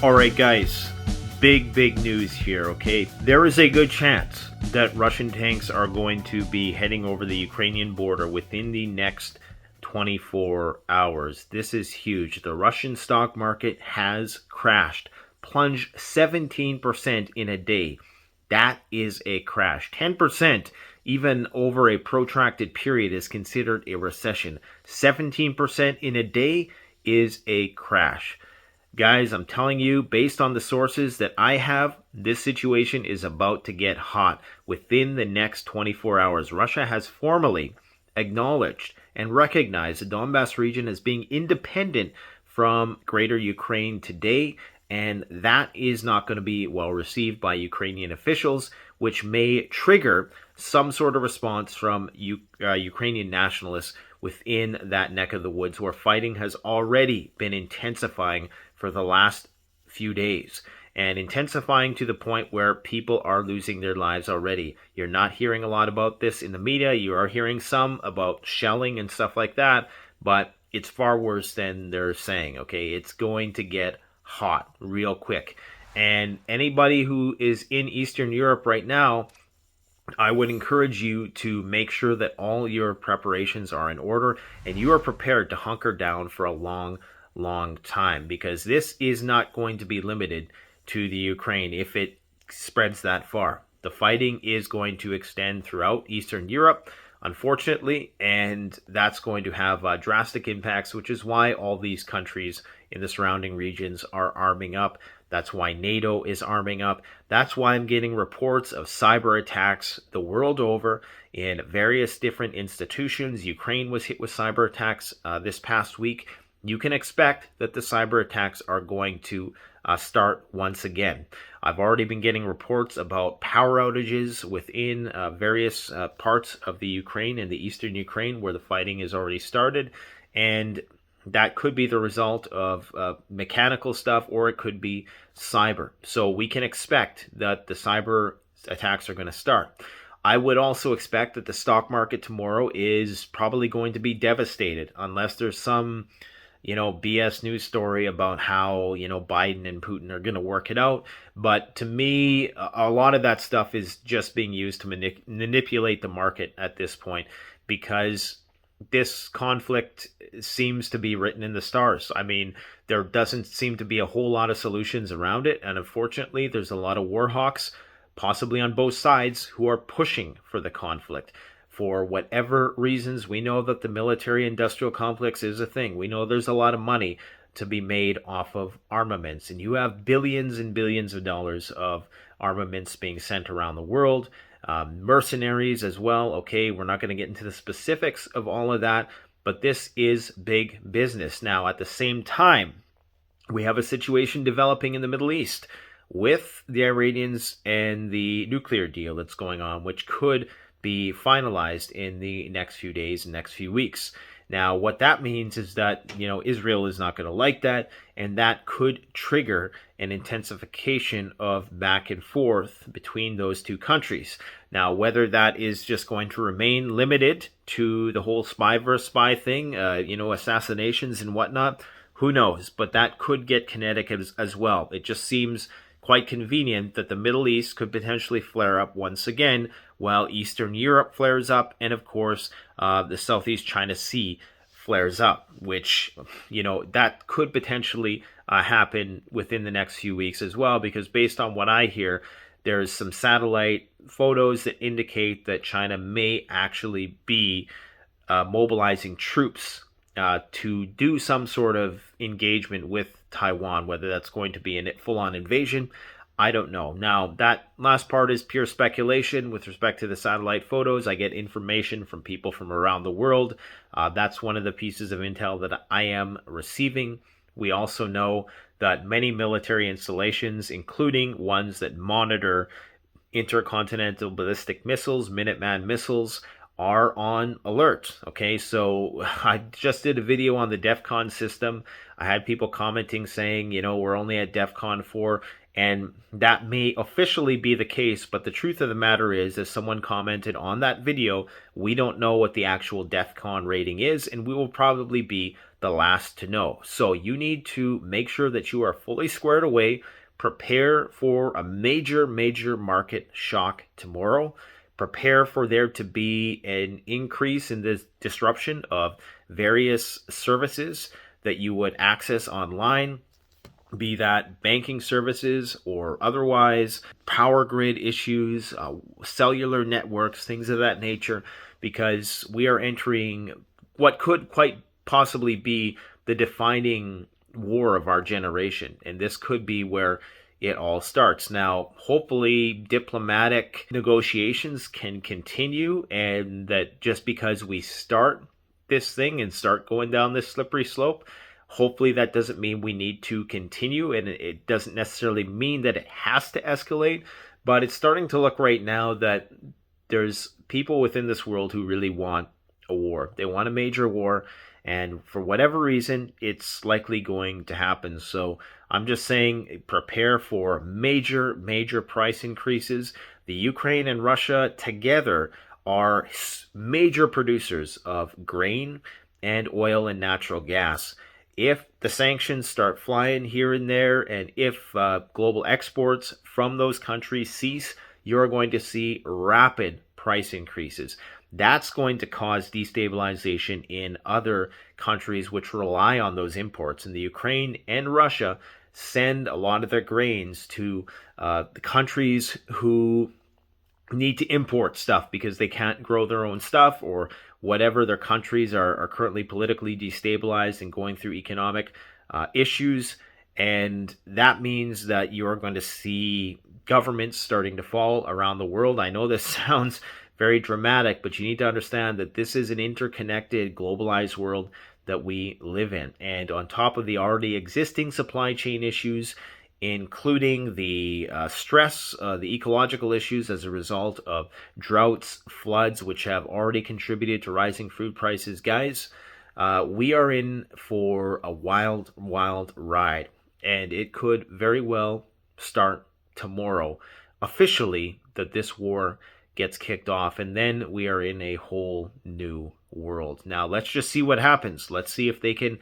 Alright guys, big news here, okay? There is a good chance that Russian tanks are going to be heading over the Ukrainian border within the next 24 hours. This is huge. The Russian stock market has crashed, plunged 17% in a day. That is a crash. 10% even over a protracted period is considered a recession. 17% in a day is a crash. Guys, I'm telling you, based on the sources that I have, this situation is about to get hot within the next 24 hours. Russia has formally acknowledged and recognized the Donbass region as being independent from greater Ukraine today, and that is not going to be well received by Ukrainian officials, which may trigger some sort of response from Ukrainian nationalists within that neck of the woods, where fighting has already been intensifying for the last few days, and intensifying to the point where people are losing their lives already. You're not hearing a lot about this in the media. You are hearing some about shelling and stuff like that, but it's far worse than they're saying, okay? It's going to get hot real quick. And anybody who is in Eastern Europe right now, I would encourage you to make sure that all your preparations are in order and you are prepared to hunker down for a long time, because this is not going to be limited to the Ukraine if it spreads that far. The fighting is going to extend throughout Eastern Europe, unfortunately, and that's going to have drastic impacts, which is why all these countries in the surrounding regions are arming up. That's why NATO is arming up. That's why I'm getting reports of cyber attacks the world over in various different institutions. Ukraine was hit with cyber attacks this past week. You can expect that the cyber attacks are going to start once again. I've already been getting reports about power outages within various parts of the Ukraine and the eastern Ukraine where the fighting has already started, and that could be the result of mechanical stuff, or it could be cyber. So we can expect that the cyber attacks are going to start. I would also expect that the stock market tomorrow is probably going to be devastated unless there's some BS news story about how, Biden and Putin are going to work it out. But to me, a lot of that stuff is just being used to manipulate the market at this point, because this conflict seems to be written in the stars. I mean, there doesn't seem to be a whole lot of solutions around it. And unfortunately, there's a lot of war hawks, possibly on both sides, who are pushing for the conflict. For whatever reasons, we know that the military-industrial complex is a thing. We know there's a lot of money to be made off of armaments. And you have billions and billions of dollars of armaments being sent around the world. Mercenaries as well. Okay, we're not going to get into the specifics of all of that, but this is big business. Now, at the same time, we have a situation developing in the Middle East with the Iranians and the nuclear deal that's going on, which could be finalized in the next few days and next few weeks. Now, what that means is that, Israel is not going to like that, and that could trigger an intensification of back and forth between those two countries. Now, whether that is just going to remain limited to the whole spy versus spy thing, assassinations and whatnot, who knows? But that could get kinetic as well. It just seems quite convenient that the Middle East could potentially flare up once again, while Eastern Europe flares up, and of course, the Southeast China Sea flares up, which, that could potentially happen within the next few weeks as well, because based on what I hear, there's some satellite photos that indicate that China may actually be mobilizing troops to do some sort of engagement with Taiwan. Whether that's going to be a full-on invasion, I don't know. Now, that last part is pure speculation with respect to the satellite photos. I get information from people from around the world. That's one of the pieces of intel that I am receiving. We also know that many military installations, including ones that monitor intercontinental ballistic missiles, Minuteman missiles, are on alert. Okay, so I just did a video on the DEFCON system. I had people commenting saying, we're only at DEFCON 4, and that may officially be the case, but the truth of the matter is, as someone commented on that video, we don't know what the actual DEFCON rating is, and we will probably be the last to know. So you need to make sure that you are fully squared away. Prepare for a major market shock tomorrow. Prepare for there to be an increase in the disruption of various services that you would access online, be that banking services or otherwise, power grid issues, cellular networks, things of that nature, because we are entering what could quite possibly be the defining war of our generation. And this could be where it all starts. Now, hopefully, diplomatic negotiations can continue, and that just because we start this thing and start going down this slippery slope, hopefully that doesn't mean we need to continue, and it doesn't necessarily mean that it has to escalate, but it's starting to look right now that there's people within this world who really want a war. They want a major war, and for whatever reason, it's likely going to happen. So I'm just saying, prepare for major price increases. The Ukraine and Russia together are major producers of grain and oil and natural gas. If the sanctions start flying here and there, and if global exports from those countries cease, you're going to see rapid price increases. That's going to cause destabilization in other countries which rely on those imports. And the Ukraine and Russia send a lot of their grains to the countries who need to import stuff because they can't grow their own stuff, or whatever their countries are currently politically destabilized and going through economic issues. And that means that you're going to see governments starting to fall around the world. I know this sounds very dramatic, but you need to understand that this is an interconnected, globalized world that we live in. And on top of the already existing supply chain issues, including the stress, the ecological issues as a result of droughts, floods, which have already contributed to rising food prices. Guys, we are in for a wild ride, and it could very well start tomorrow officially that this war gets kicked off, and then we are in a whole new world. Now, let's just see what happens. Let's see if they can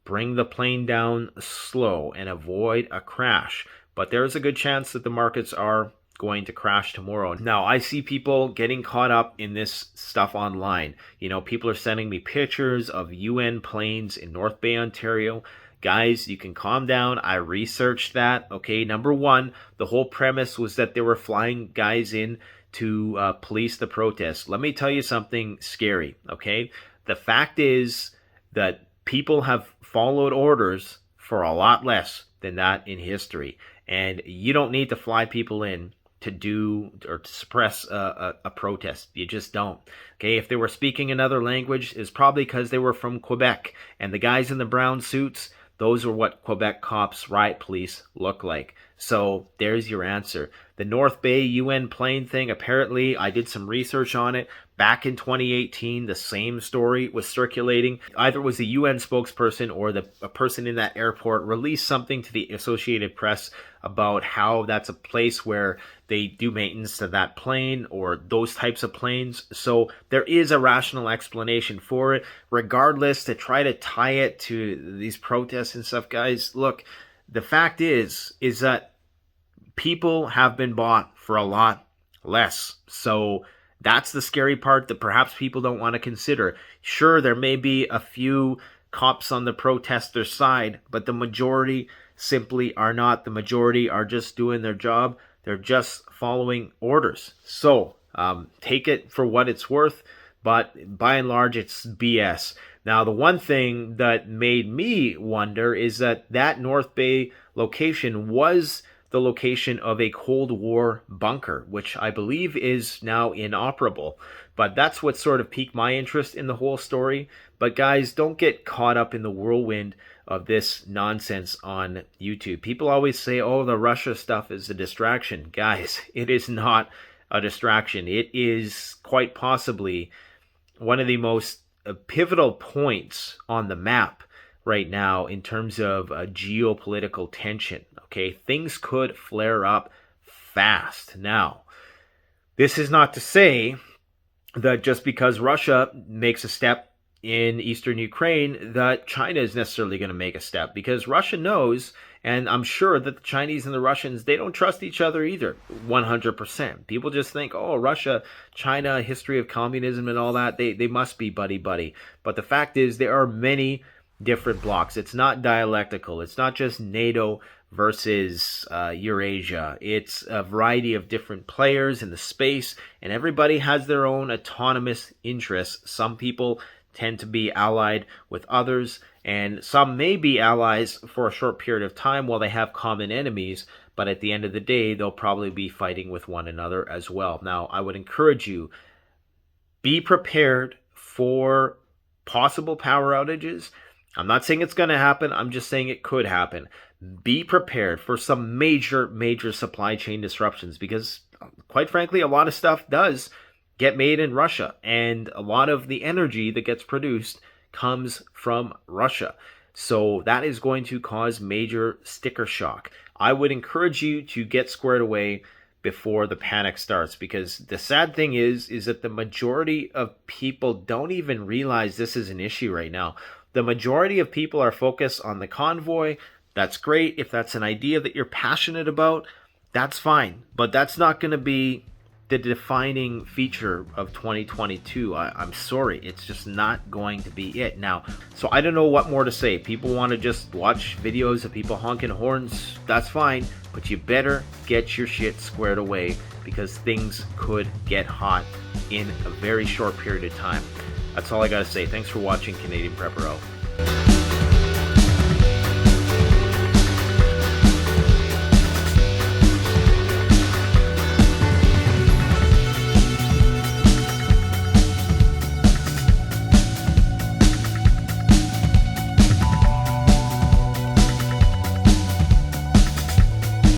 bring the plane down slow and avoid a crash. But there's a good chance that the markets are going to crash tomorrow. Now, I see people getting caught up in this stuff online. You know, people are sending me pictures of UN planes in North Bay, Ontario. Guys, you can calm down. I researched that. Okay, number one, the whole premise was that they were flying guys in to police the protests. Let me tell you something scary, okay? The fact is that people have followed orders for a lot less than that in history. And you don't need to fly people in to do or to suppress a protest. You just don't. Okay, if they were speaking another language, it's probably because they were from Quebec. And the guys in the brown suits, those are what Quebec cops, riot police, look like. So there's your answer. The North Bay UN plane thing, apparently, I did some research on it. Back in 2018, the same story was circulating. Either it was a UN spokesperson or a person in that airport released something to the Associated Press about how that's a place where they do maintenance to that plane or those types of planes. So there is a rational explanation for it. Regardless, to try to tie it to these protests and stuff, guys, look, the fact is that people have been bought for a lot less. So that's the scary part that perhaps people don't want to consider. Sure, there may be a few cops on the protesters' side, but the majority simply are not. The majority are just doing their job. They're just following orders. So take it for what it's worth, but by and large, it's BS. Now, the one thing that made me wonder is that North Bay location was the location of a Cold War bunker, which I believe is now inoperable. But that's what sort of piqued my interest in the whole story. But guys, don't get caught up in the whirlwind of this nonsense on YouTube. People always say, oh, the Russia stuff is a distraction. Guys, it is not a distraction. It is quite possibly one of the most pivotal points on the map right now in terms of geopolitical tension. Okay, things could flare up fast. Now, this is not to say that just because Russia makes a step in eastern Ukraine that China is necessarily going to make a step, because Russia knows, and I'm sure that the Chinese and the Russians, they don't trust each other either 100%. People just think, oh, Russia, China, history of communism and all that, they must be buddy-buddy. But the fact is, there are many different blocks. It's not dialectical. It's not just NATO versus Eurasia. It's a variety of different players in the space, and everybody has their own autonomous interests. Some people tend to be allied with others, and some may be allies for a short period of time while they have common enemies, but at the end of the day, they'll probably be fighting with one another as well. Now, I would encourage you, be prepared for possible power outages. I'm not saying it's going to happen. I'm just saying it could happen. Be prepared for some major supply chain disruptions, because quite frankly, a lot of stuff does get made in Russia, and a lot of the energy that gets produced comes from Russia. So that is going to cause major sticker shock. I would encourage you to get squared away before the panic starts, because the sad thing is that the majority of people don't even realize this is an issue right now. The majority of people are focused on the convoy. That's great. If that's an idea that you're passionate about, that's fine. But that's not going to be the defining feature of 2022. I'm sorry. It's just not going to be it. Now, so I don't know what more to say. People want to just watch videos of people honking horns. That's fine. But you better get your shit squared away, because things could get hot in a very short period of time. That's all I got to say. Thanks for watching. Canadian Prepper out.